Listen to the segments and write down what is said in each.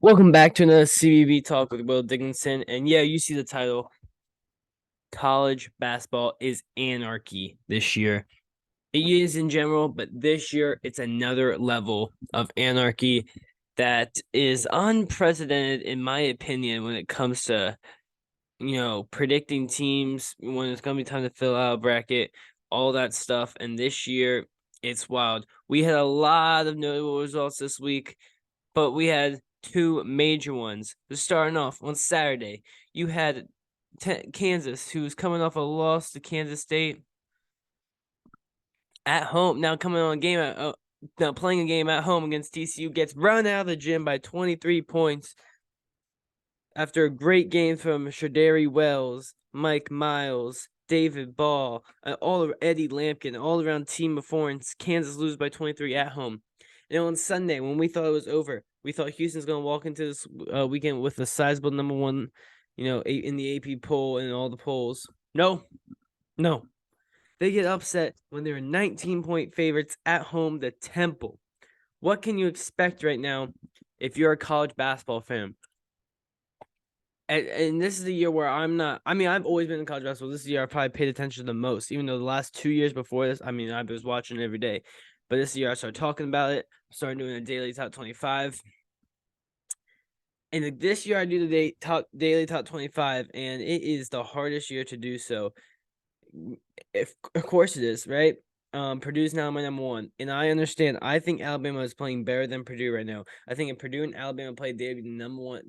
Welcome back to another CBB Talk with Will Dickinson. And yeah, you see the title. College basketball is anarchy this year. It is in general, but this year it's another level of anarchy that is unprecedented, in my opinion, when it comes to, predicting teams, when it's going to be time to fill out a bracket, all that stuff. And this year, it's wild. We had a lot of notable results this week, but we had two major ones. Starting off on Saturday, you had Kansas, who was coming off a loss to Kansas State at home. Now coming on a game now playing a game at home against TCU, gets run out of the gym by 23 points after a great game from Shadari Wells, Mike Miles, David Ball, all of Eddie Lampkin, all around team performance. Kansas lose by 23 at home. And on Sunday, when we thought it was over, we thought Houston's going to walk into this weekend with a sizable number one, in the AP poll and all the polls. No. They get upset when they're 19-point favorites at home to Temple. What can you expect right now if you're a college basketball fan? And this is the year where I'm not. I mean, I've always been in college basketball. This is the year I probably paid attention the most, even though the last 2 years before this, I mean, I was watching it every day. But this year I started talking about it. I started doing a daily top 25. And this year I do the daily top 25, and it is the hardest year to do so. Of course it is, right? Purdue's now my number one, and I understand. I think Alabama is playing better than Purdue right now. I think if Purdue and Alabama played, they'd be the number one.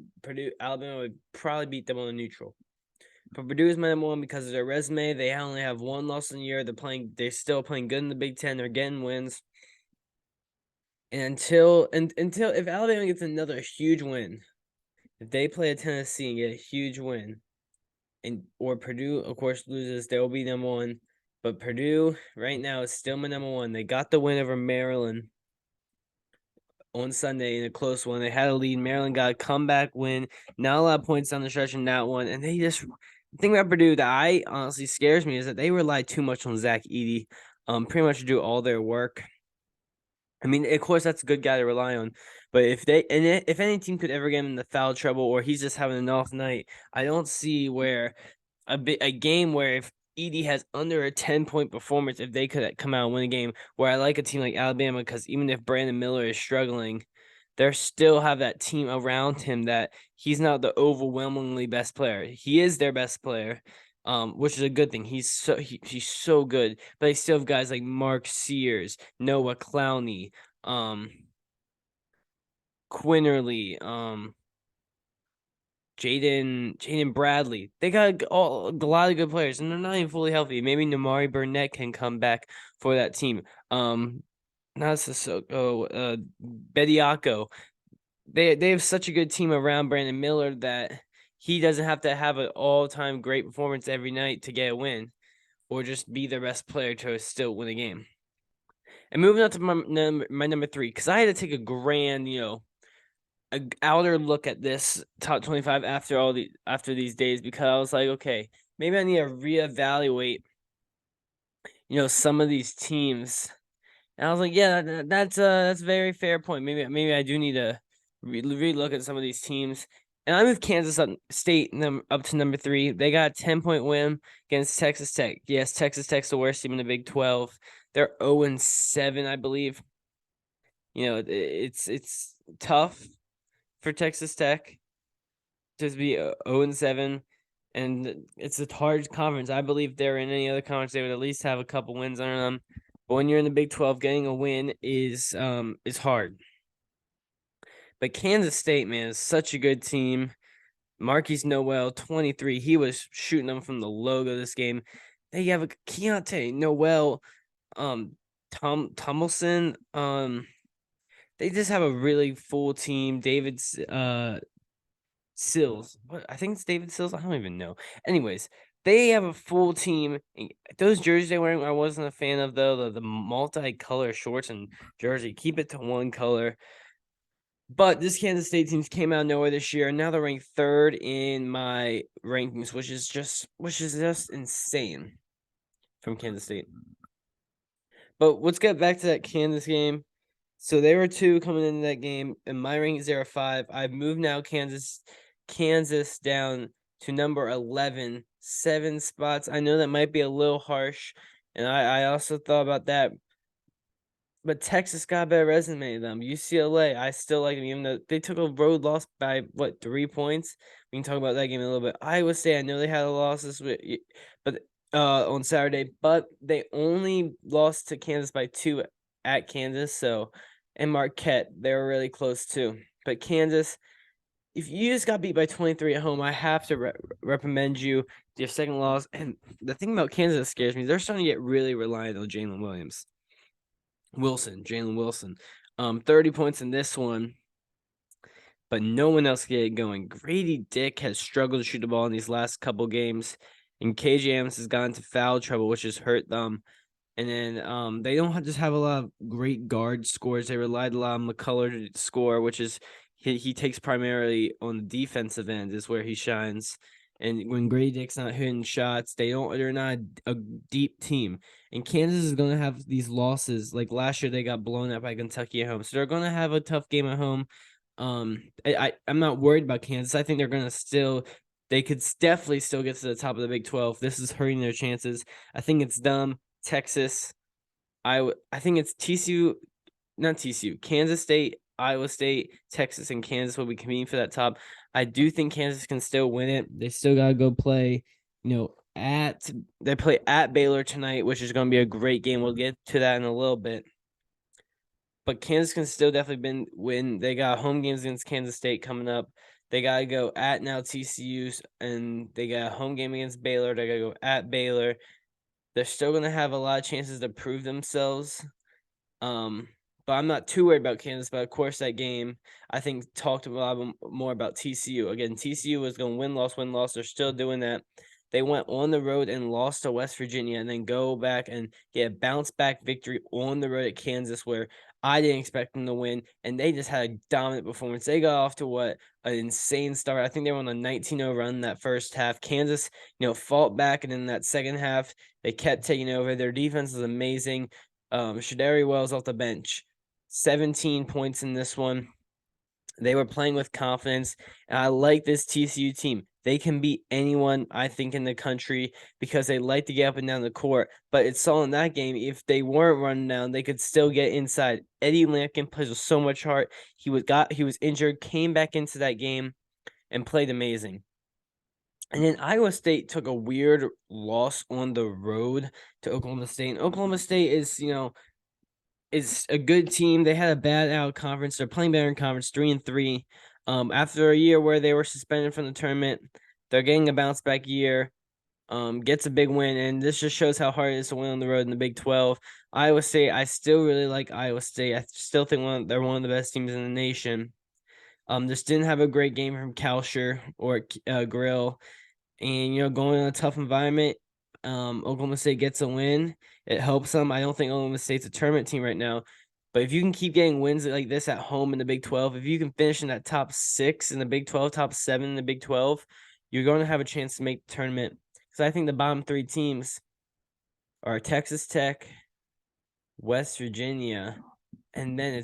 Alabama would probably beat them on the neutral. But Purdue is my number one because of their resume. They only have one loss in the year. They're still playing good in the Big Ten. They're getting wins. And until if Alabama gets another huge win, if they play a Tennessee and get a huge win, or Purdue, of course, loses, they will be number one. But Purdue right now is still my number one. They got the win over Maryland on Sunday in a close one. They had a lead. Maryland got a comeback win. Not a lot of points down the stretch in that one. And the thing about Purdue that I honestly scares me is that they rely too much on Zach Edey, pretty much to do all their work. I mean, of course, that's a good guy to rely on. But if any team could ever get him in the foul trouble, or he's just having an off night, I don't see where a game where if Edey has under a 10-point performance, if they could come out and win a game, where I like a team like Alabama, because even if Brandon Miller is struggling, they still have that team around him that he's not the overwhelmingly best player. He is their best player, which is a good thing. He's so good, but they still have guys like Mark Sears, Noah Clowney, Quinterly, Jaden Bradley. They got a lot of good players, and they're not even fully healthy. Maybe Namari Burnett can come back for that team. Not Sissoko, Bediako. They have such a good team around Brandon Miller that he doesn't have to have an all-time great performance every night to get a win, or just be the best player to still win a game. And moving on to my number three, because I had to take a grand, an outer look at this top 25 after these days, because I was like, okay, maybe I need to reevaluate, some of these teams. And I was like, yeah, that's a very fair point. Maybe I do need to relook at some of these teams. And I moved Kansas State up to number 3. They got a 10-point win against Texas Tech. Yes, Texas Tech's the worst team in the Big 12. They're 0-7, I believe. It's tough for Texas Tech to be 0-7, and it's a hard conference. I believe they're in any other conference, they would at least have a couple wins under them. But when you're in the Big 12, getting a win is hard. But Kansas State, man, is such a good team. Marquise Noel, 23. He was shooting them from the logo this game. They have a Keontae Noel, Tomlinson. They just have a really full team. David Sills. What? I think it's David Sills. I don't even know. Anyways, they have a full team. Those jerseys they're wearing, I wasn't a fan of, though. The multi-color shorts and jersey. Keep it to one color. But this Kansas State team came out of nowhere this year, and now they're ranked 3rd in my rankings, which is just insane from Kansas State. But let's get back to that Kansas game. So they were 2 coming into that game, and my rankings are 5. I've moved now Kansas down to number 11, 7 spots. I know that might be a little harsh, and I also thought about that. But Texas got a better resume than them. UCLA, I still like them, even though they took a road loss by, 3 points? We can talk about that game in a little bit. Iowa State, I know they had a loss this week, but on Saturday, but they only lost to Kansas by 2 at Kansas, so and Marquette, they were really close too. But Kansas, if you just got beat by 23 at home, I have to recommend you your second loss. And the thing about Kansas that scares me, they're starting to get really reliant on Jalen Wilson. 30 points in this one, but no one else can get it going. Grady Dick has struggled to shoot the ball in these last couple games, and KJ Adams has gotten into foul trouble, which has hurt them. And then they don't just have a lot of great guard scores. They relied a lot on McCullough to score, which is he takes primarily on the defensive end is where he shines. And when Grady Dick's not hitting shots, they're not a deep team. And Kansas is gonna have these losses. Like last year, they got blown out by Kentucky at home, so they're gonna have a tough game at home. I'm not worried about Kansas. I think they're gonna they could definitely still get to the top of the Big 12. This is hurting their chances. I think it's dumb. Texas, I think it's not TCU, Kansas State, Iowa State, Texas, and Kansas will be competing for that top. I do think Kansas can still win it. They still gotta go play, they play at Baylor tonight, which is gonna be a great game. We'll get to that in a little bit. But Kansas can still definitely win. They got home games against Kansas State coming up. They gotta go at now TCU's, and they got a home game against Baylor. They gotta go at Baylor. They're still going to have a lot of chances to prove themselves. But I'm not too worried about Kansas. But of course, that game, I think, talked a lot more about TCU. Again, TCU was going win, loss. They're still doing that. They went on the road and lost to West Virginia and then go back and get a bounce-back victory on the road at Kansas where I didn't expect them to win, and they just had a dominant performance. They got off to an insane start. I think they were on a 19-0 run in that first half. Kansas, fought back, and in that second half, they kept taking over. Their defense is amazing. Shadari Wells off the bench, 17 points in this one. They were playing with confidence, and I like this TCU team. They can beat anyone, I think, in the country because they like to get up and down the court. But it's all in that game. If they weren't running down, they could still get inside. Eddie Lampkin plays with so much heart. He was injured, came back into that game, and played amazing. And then Iowa State took a weird loss on the road to Oklahoma State. And Oklahoma State is a good team. They had a bad out conference. They're playing better in conference, 3-3. After a year where they were suspended from the tournament, they're getting a bounce back year. Gets a big win, and this just shows how hard it is to win on the road in the Big 12. Iowa State, I still really like Iowa State. I still think they're one of the best teams in the nation. Just didn't have a great game from Kalsher or Grill. And, going in a tough environment, Oklahoma State gets a win. It helps them. I don't think Oklahoma State's a tournament team right now. But if you can keep getting wins like this at home in the Big 12, if you can finish in that top 6 in the Big 12, top 7 in the Big 12, you're going to have a chance to make the tournament. Because I think the bottom 3 teams are Texas Tech, West Virginia, and then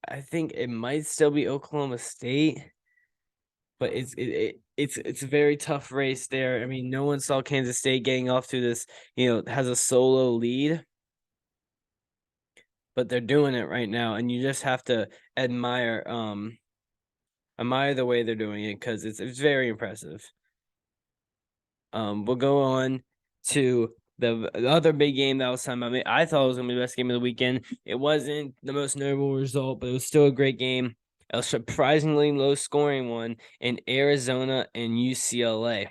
I think it might still be Oklahoma State. But it's a very tough race there. I mean, no one saw Kansas State getting off to this, has a solo lead. But they're doing it right now, and you just have to admire the way they're doing it because it's very impressive. We'll go on to the other big game that was time. I mean, I thought it was gonna be the best game of the weekend. It wasn't the most notable result, but it was still a great game. A surprisingly low scoring one in Arizona and UCLA.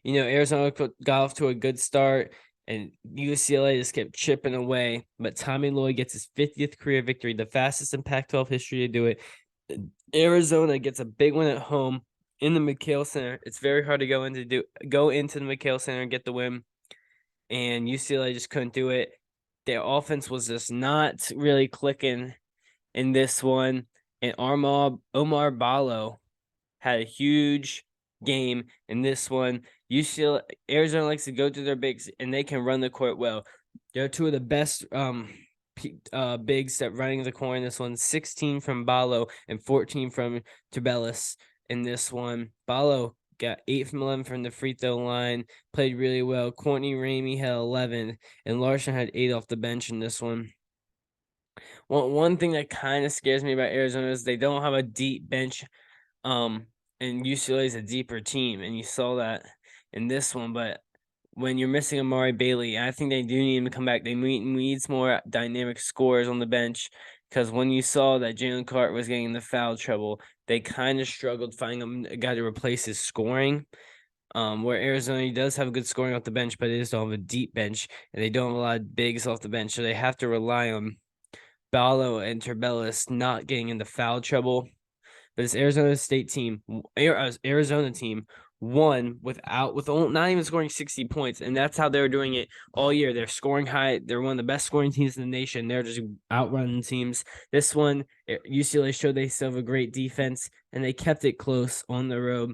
Arizona got off to a good start, and UCLA just kept chipping away. But Tommy Lloyd gets his 50th career victory, the fastest in Pac-12 history to do it. Arizona gets a big win at home in the McKale Center. It's very hard to go into the McKale Center and get the win, and UCLA just couldn't do it. Their offense was just not really clicking in this one, and Omar Ballo had a huge game in this one. Arizona likes to go to their bigs, and they can run the court well. They're two of the best bigs that running the corner in this one. 16 from Balo and 14 from Tubelis in this one. Balo got 8 from 11 from the free throw line, played really well. Courtney Ramey had 11, and Larson had 8 off the bench in this one. One thing that kind of scares me about Arizona is they don't have a deep bench. And UCLA is a deeper team, and you saw that in this one. But when you're missing Amari Bailey, I think they do need him to come back. They needs more dynamic scorers on the bench, because when you saw that Jalen Clark was getting into foul trouble, they kind of struggled finding a guy to replace his scoring. Where Arizona does have good scoring off the bench, but they just don't have a deep bench, and they don't have a lot of bigs off the bench, so they have to rely on Ballo and Tubelis not getting into foul trouble. But this Arizona team won with not even scoring 60 points, and that's how they were doing it all year. They're scoring high. They're one of the best scoring teams in the nation. They're just outrunning teams. This one, UCLA showed they still have a great defense, and they kept it close on the road.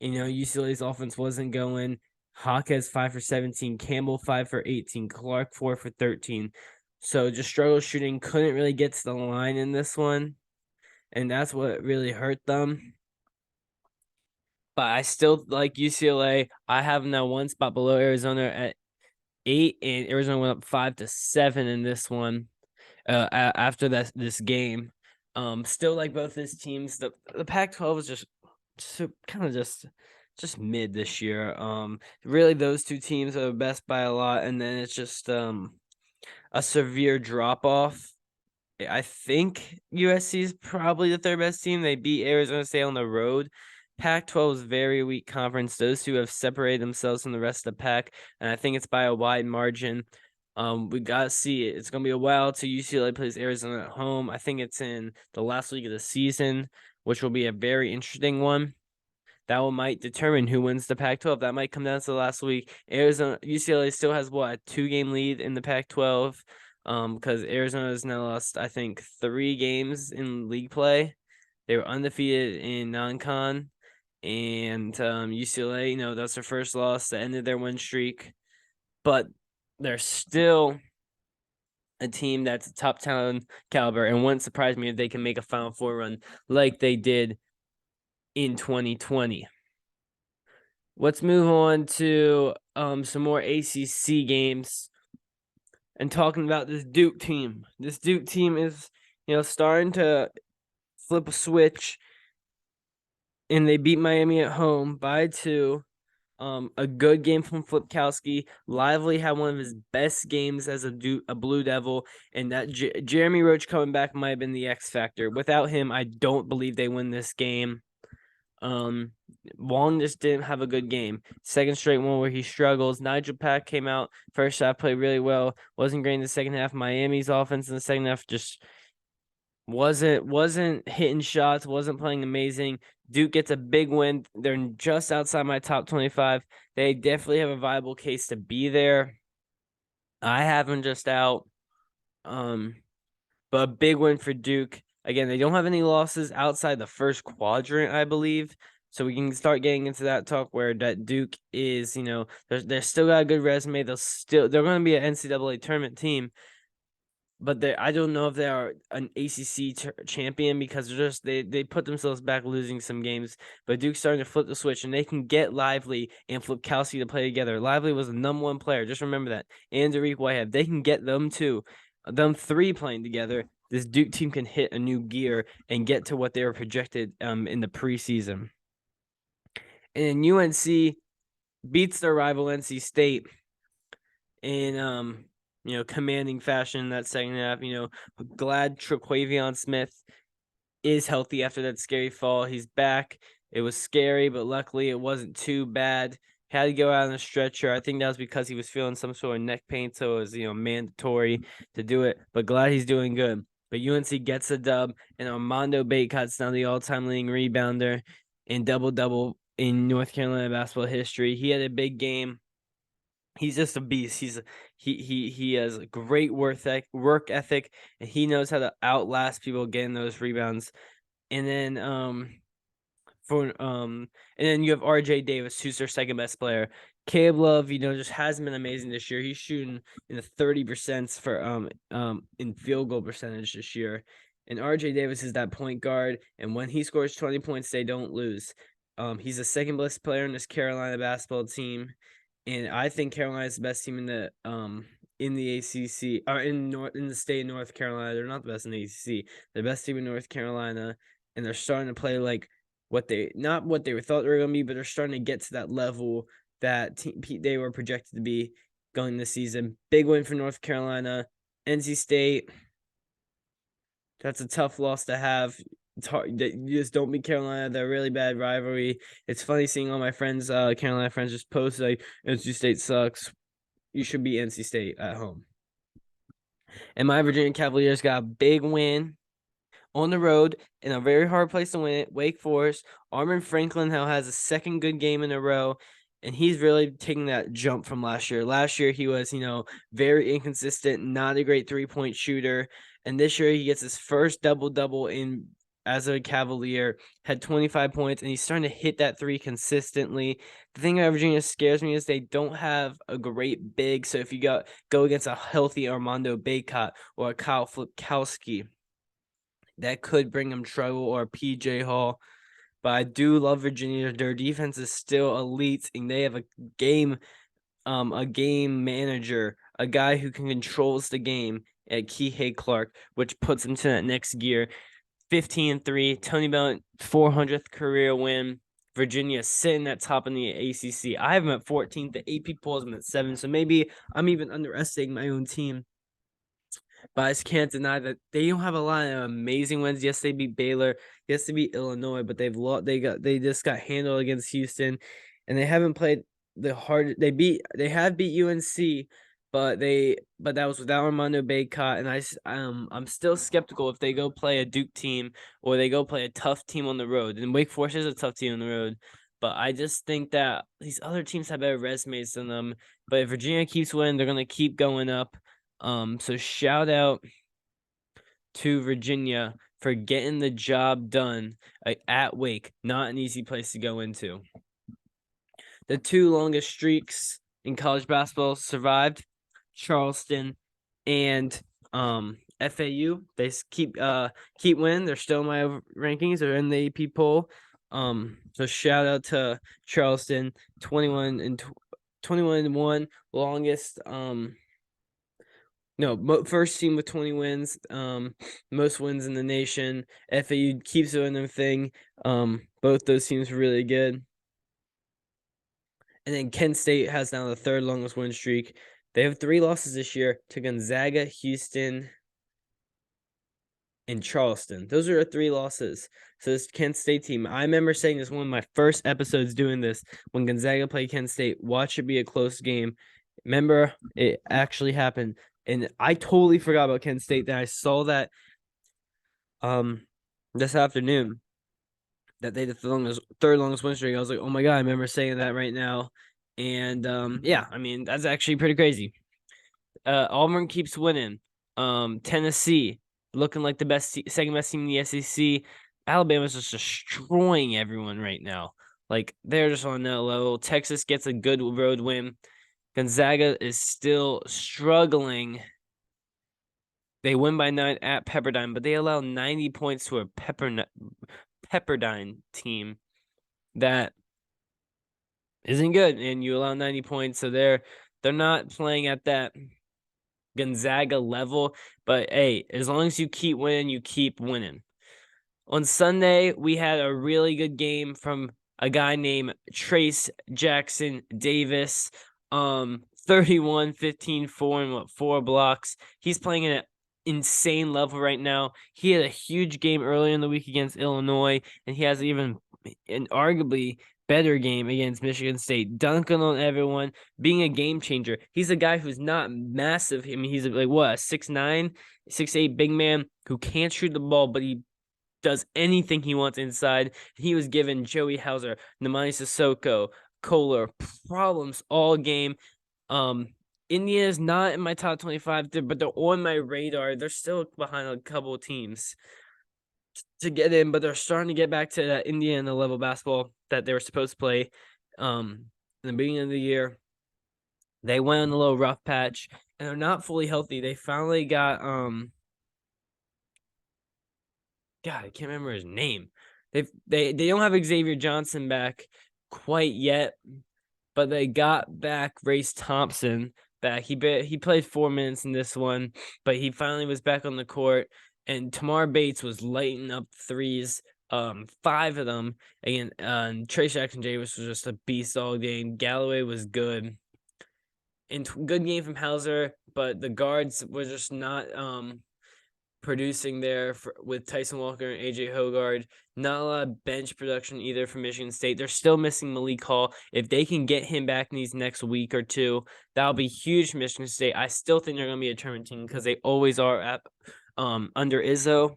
UCLA's offense wasn't going. Hawkes 5 for 17, Campbell 5 for 18, Clark 4 for 13. So just struggle shooting. Couldn't really get to the line in this one, and that's what really hurt them. But I still like UCLA. I have them now one spot below Arizona at 8, and Arizona went up 5-7 in this one. After this game, still like both these teams. The Pac-12 is just kind of just mid this year. Really those two teams are the best by a lot, and then it's just a severe drop off. I think USC is probably the third best team. They beat Arizona State on the road. Pac-12 is very weak conference. Those two have separated themselves from the rest of the pack, and I think it's by a wide margin. We gotta see it. It's gonna be a while till UCLA plays Arizona at home. I think it's in the last week of the season, which will be a very interesting one. That one might determine who wins the Pac-12. That might come down to the last week. UCLA still has a 2-game lead in the Pac-12. Because Arizona has now lost, I think, 3 games in league play. They were undefeated in non-con, and UCLA, that's their first loss that ended their win streak. But they're still a team that's a top talent caliber, and wouldn't surprise me if they can make a Final Four run like they did in 2020. Let's move on to some more ACC games. And talking about this Duke team. This Duke team is, starting to flip a switch. And they beat Miami at home by 2. A good game from Flipkowski. Lively had one of his best games as a Blue Devil. And that Jeremy Roach coming back might have been the X factor. Without him, I don't believe they win this game. Wong just didn't have a good game. Second straight one where he struggles. Nigel Pack came out first half, played really well. Wasn't great in the second half. Miami's offense in the second half just wasn't hitting shots, wasn't playing amazing. Duke gets a big win. They're just outside my top 25. They definitely have a viable case to be there. I have them just out. But a big win for Duke. Again, they don't have any losses outside the first quadrant, I believe. So we can start getting into that talk where that Duke is, they're still got a good resume. They're going to be an NCAA tournament team, but I don't know if they are an ACC champion because they put themselves back losing some games. But Duke's starting to flip the switch, and they can get Lively and Flipkowski to play together. Lively was the number 1 player, just remember that. And Dariq Whitehead, they can get them 2. Them 3 playing together. This Duke team can hit a new gear and get to what they were projected in the preseason. And UNC beats their rival NC State in commanding fashion in that second half. Glad Traquavion Smith is healthy after that scary fall. He's back. It was scary, but luckily it wasn't too bad. Had to go out on a stretcher. I think that was because he was feeling some sort of neck pain, so it was mandatory to do it. But glad he's doing good. But UNC gets a dub, and Armando Bacot's now the all-time leading rebounder in double-double in North Carolina basketball history. He had a big game. He's just a beast. He has a great work ethic, and he knows how to outlast people getting those rebounds. And then and then you have RJ Davis, who's their second best player. Caleb Love, just hasn't been amazing this year. He's shooting in the 30% for in field goal percentage this year. And RJ Davis is that point guard, and when he scores 20 points, they don't lose. He's the second best player in this Carolina basketball team, and I think Carolina is the best team in the ACC, or in the state of North Carolina. They're not the best in the ACC. They're the best team in North Carolina, and they're starting to play like not what they thought they were going to be, but they're starting to get to that level that they were projected to be going this season. Big win for North Carolina. NC State, that's a tough loss to have. It's hard. You just don't beat Carolina. They're a really bad rivalry. It's funny seeing all my friends, Carolina friends, just post like NC State sucks. You should beat NC State at home. And my Virginia Cavaliers got a big win on the road in a very hard place to win it. Wake Forest. Armin Franklin now has a second good game in a row, and he's really taking that jump from last year. Last year he was, very inconsistent, not a great 3-point shooter, and this year he gets his first double-double in as a Cavalier, had 25 points, and he's starting to hit that three consistently. The thing about Virginia scares me is they don't have a great big, so if you go against a healthy Armando Bacot or a Kyle Flipkowski, that could bring them trouble, or PJ Hall. But I do love Virginia. Their defense is still elite, and they have a game manager, a guy who can controls the game at Kihei Clark, which puts them to that next gear. 15-3, Tony Bennett 400th career win. Virginia sitting at top in the ACC. I have them at 14th. The AP polls them at 7. So maybe I'm even underestimating my own team. But I just can't deny that they don't have a lot of amazing wins. Yes, they beat Baylor. Yes, they beat Illinois, but they just got handled against Houston, and they haven't played the hard. They have beat UNC, but that was without Armando Bacot, and I'm still skeptical if they go play a Duke team or they go play a tough team on the road. And Wake Forest is a tough team on the road, but I just think that these other teams have better resumes than them. But if Virginia keeps winning, they're gonna keep going up. So shout out to Virginia for getting the job done at Wake. Not an easy place to go into. The two longest streaks in college basketball survived, Charleston and FAU. They keep winning. They're still in my rankings. They're in the AP poll. So shout out to Charleston, 21-1, longest first team with 20 wins, most wins in the nation. FAU keeps doing their thing. Both those teams are really good. And then Kent State has now the third longest win streak. They have 3 losses this year to Gonzaga, Houston, and Charleston. Those are 3 losses. So this Kent State team, I remember saying this one of my first episodes doing this, when Gonzaga played Kent State, watch it be a close game. Remember, it actually happened. And I totally forgot about Kent State. That I saw that this afternoon that they had the third longest win streak. I was like, oh my god, I remember saying that right now. And yeah, I mean, that's actually pretty crazy. Auburn keeps winning. Tennessee looking like the second best team in the SEC. Alabama's just destroying everyone right now. Like, they're just on that level. Texas gets a good road win. Gonzaga is still struggling. They win by 9 at Pepperdine, but they allow 90 points to a Pepperdine team that isn't good, and you allow 90 points, so they're not playing at that Gonzaga level. But hey, as long as you keep winning, you keep winning. On Sunday, we had a really good game from a guy named Trace Jackson Davis. 31, 15, 4, and 4 blocks. He's playing at an insane level right now. He had a huge game earlier in the week against Illinois, and he has even an arguably better game against Michigan State, dunking on everyone, being a game changer. He's a guy who's not massive. I mean, he's like, what, a 6'9", 6'8" big man who can't shoot the ball, but he does anything he wants inside. He was given Joey Hauser, Nemanja Sissoko, Kohler problems all game. India is not in my top 25, but they're on my radar. They're still behind a couple of teams. to get in, but they're starting to get back to that Indiana level basketball that they were supposed to play in the beginning of the year. They went on a little rough patch, and they're not fully healthy. They finally got God, I can't remember his name. They don't have Xavier Johnson back quite yet, but they got back Race Thompson back. He played 4 minutes in this one, but he finally was back on the court. And Tamar Bates was lighting up threes, 5 of them. And Trace Jackson Davis was just a beast all game. Galloway was good. And good game from Hauser, but the guards were just not producing there with Tyson Walker and AJ Hogard. Not a lot of bench production either from Michigan State. They're still missing Malik Hall. If they can get him back in these next week or two, that'll be huge for Michigan State. I still think they're going to be a tournament team because they always are at under Izzo.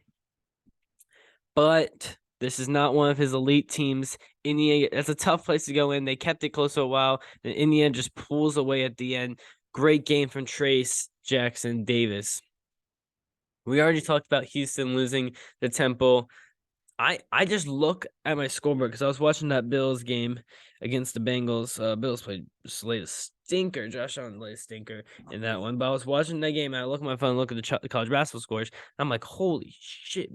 But this is not one of his elite teams. Indiana, that's a tough place to go in. They kept it close for a while. And Indiana just pulls away at the end. Great game from Trace Jackson Davis. We already talked about Houston losing the Temple. I just look at my scoreboard because I was watching that Bills game against the Bengals. Bills laid a stinker. Josh Allen laid a stinker in that one. But I was watching that game, and I look at my phone, look at the college basketball scores. I'm like, holy shit.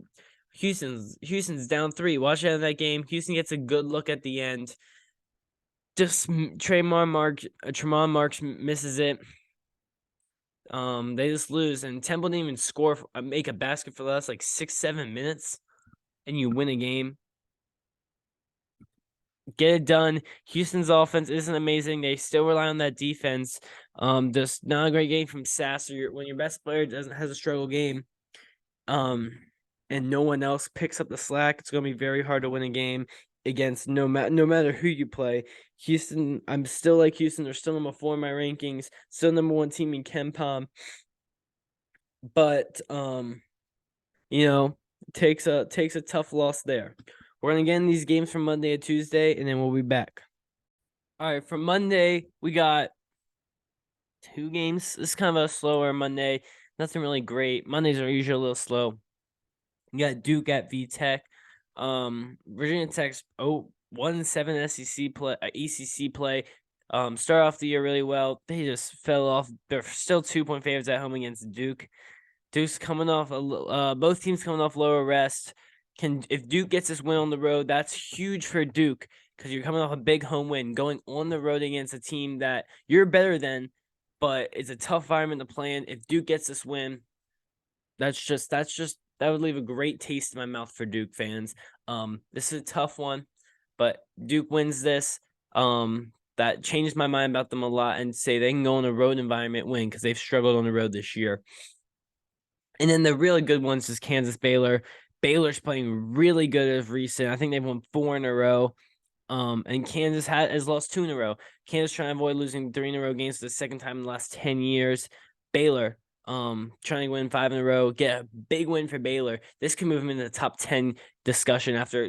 Houston's down 3. Watch out of that game. Houston gets a good look at the end. Just Tremont Marks misses it. They just lose, and Temple didn't even score, make a basket for the last like 6-7 minutes, and you win a game. Get it done. Houston's offense isn't amazing. They still rely on that defense. Just not a great game from Sasser. When your best player has a struggle game, and no one else picks up the slack, it's gonna be very hard to win a game against no matter who you play. Houston, I'm still like Houston. They're still number 4 in my rankings. Still number 1 team in KenPom. But takes a tough loss there. We're gonna get in these games from Monday and Tuesday, and then we'll be back. All right, for Monday, we got 2 games. This is kind of a slower Monday. Nothing really great. Mondays are usually a little slow. You got Duke at VTech. Virginia Tech's 1-7 SEC play, ECC play. Start off the year really well. They just fell off. They're still 2-point favorites at home against Duke. Duke's coming off both teams coming off lower rest. If Duke gets this win on the road, that's huge for Duke because you're coming off a big home win, going on the road against a team that you're better than, but it's a tough environment to play in. If Duke gets this win, that would leave a great taste in my mouth for Duke fans. This is a tough one, but Duke wins this. That changed my mind about them a lot, and say they can go on a road environment win because they've struggled on the road this year. And then the really good ones is Kansas Baylor. Baylor's playing really good as recent. I think they've won 4 in a row. And Kansas has lost 2 in a row. Kansas trying to avoid losing 3 in a row games for the second time in the last 10 years. Baylor, trying to win 5 in a row, get a big win for Baylor. This could move them into the top 10 discussion after,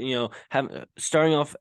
starting off,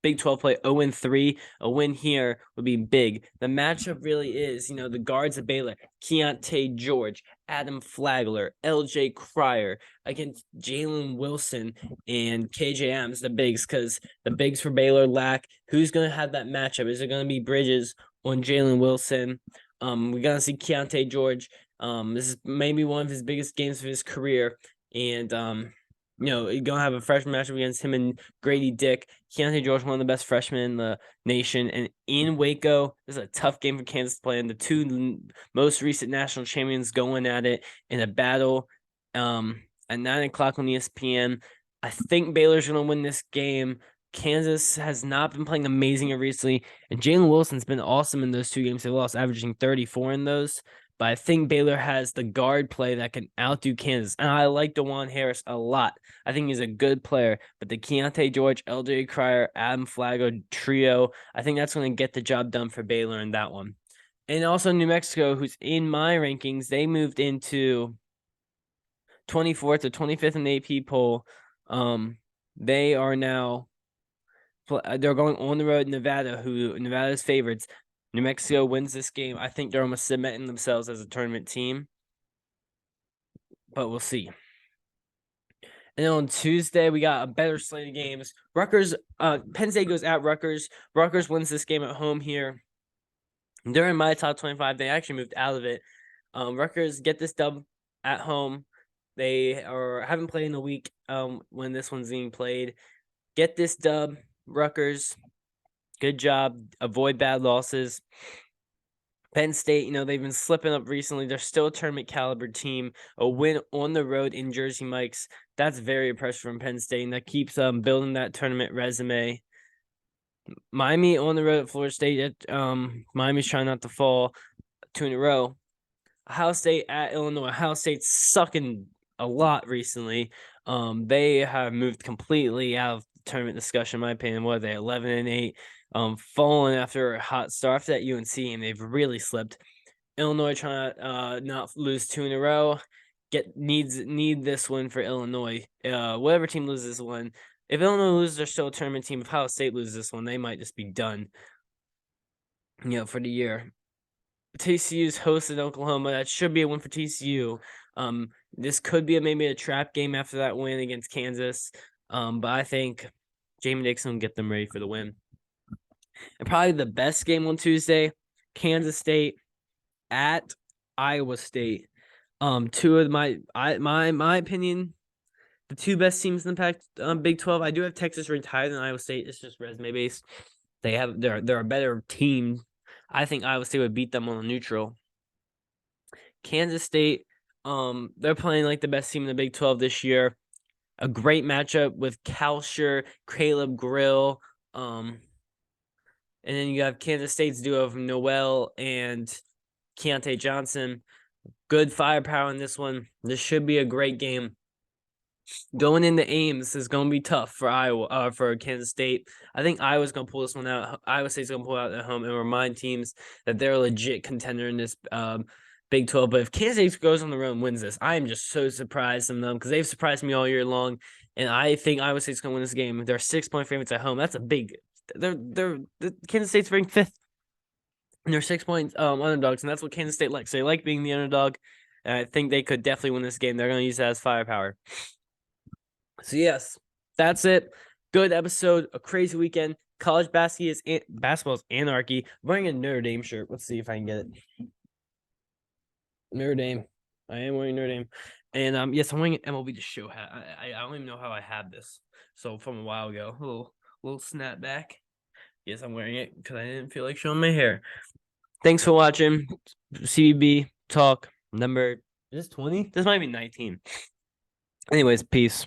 Big 12 play 0-3. A win here would be big. The matchup really is, the guards of Baylor, Keontae George, Adam Flagler, LJ Cryer against Jalen Wilson and KJ Adams, the bigs, because the bigs for Baylor lack. Who's going to have that matchup? Is it going to be Bridges on Jalen Wilson? We're going to see Keontae George. This is maybe one of his biggest games of his career. And, you're going to have a freshman matchup against him and Grady Dick. Keontae George, one of the best freshmen in the nation. And in Waco, this is a tough game for Kansas to play in. The 2 most recent national champions going at it in a battle at 9 o'clock on ESPN. I think Baylor's going to win this game. Kansas has not been playing amazing recently. And Jalen Wilson's been awesome in those 2 games. They lost, averaging 34 in those. But I think Baylor has the guard play that can outdo Kansas. And I like DeJuan Harris a lot. I think he's a good player. But the Keontae George, LJ Cryer, Adam Flagler trio, I think that's going to get the job done for Baylor in that one. And also New Mexico, who's in my rankings, they moved into 24th or 25th in the AP poll. They are now they're going on the road in Nevada, who Nevada's favorites. New Mexico wins this game. I think they're almost cementing themselves as a tournament team, but we'll see. And then on Tuesday, we got a better slate of games. Rutgers, Penn State goes at Rutgers. Rutgers wins this game at home here. During my top 25, they actually moved out of it. Rutgers get this dub at home. They haven't played in a week when this one's being played. Get this dub, Rutgers. Good job. Avoid bad losses. Penn State, they've been slipping up recently. They're still a tournament caliber team. A win on the road in Jersey Mike's. That's very impressive from Penn State, and that keeps building that tournament resume. Miami on the road at Florida State. Miami's trying not to fall 2 in a row. Ohio State at Illinois. Ohio State's sucking a lot recently. They have moved completely out of the tournament discussion, in my opinion. What are they, 11-8? Falling after a hot start after that UNC game. They've really slipped. Illinois trying to not lose 2 in a row. Need this win for Illinois. Whatever team loses this one. If Illinois loses, they're still a tournament team. If Ohio State loses this one, they might just be done. For the year. TCU's hosted Oklahoma. That should be a win for TCU. This could be maybe a trap game after that win against Kansas. But I think Jamie Dixon will get them ready for the win. And probably the best game on Tuesday, Kansas State at Iowa State. Two of my opinion, the two best teams in the Pac Big 12. I do have Texas ranked higher than Iowa State. It's just resume based. They're a better team. I think Iowa State would beat them on a neutral. Kansas State, they're playing like the best team in the Big 12 this year. A great matchup with Kalsher, Caleb Grill, and then you have Kansas State's duo of Noel and Keontae Johnson. Good firepower in this one. This should be a great game. Going into Ames is going to be tough for for Kansas State. I think Iowa's going to pull this one out. Iowa State's going to pull it out at home and remind teams that they're a legit contender in this Big 12. But if Kansas State goes on the road and wins this, I am just so surprised from them because they've surprised me all year long. And I think Iowa State's going to win this game. They're 6-point favorites at home. That's a big. Kansas State's ranked 5th. And they're 6-point underdogs, and that's what Kansas State likes. So they like being the underdog. And I think they could definitely win this game. They're going to use that as firepower. So, yes, that's it. Good episode, a crazy weekend. College basketball is anarchy. I'm wearing a Notre Dame shirt. Let's see if I can get it. Notre Dame. I am wearing Notre Dame. And, yes, I'm wearing an MLB The Show hat. I don't even know how I had this. So, from a while ago. A little snapback. Yes, I'm wearing it because I didn't feel like showing my hair. Thanks for watching. CBB Talk number, is this 20? This might be 19. Anyways, peace.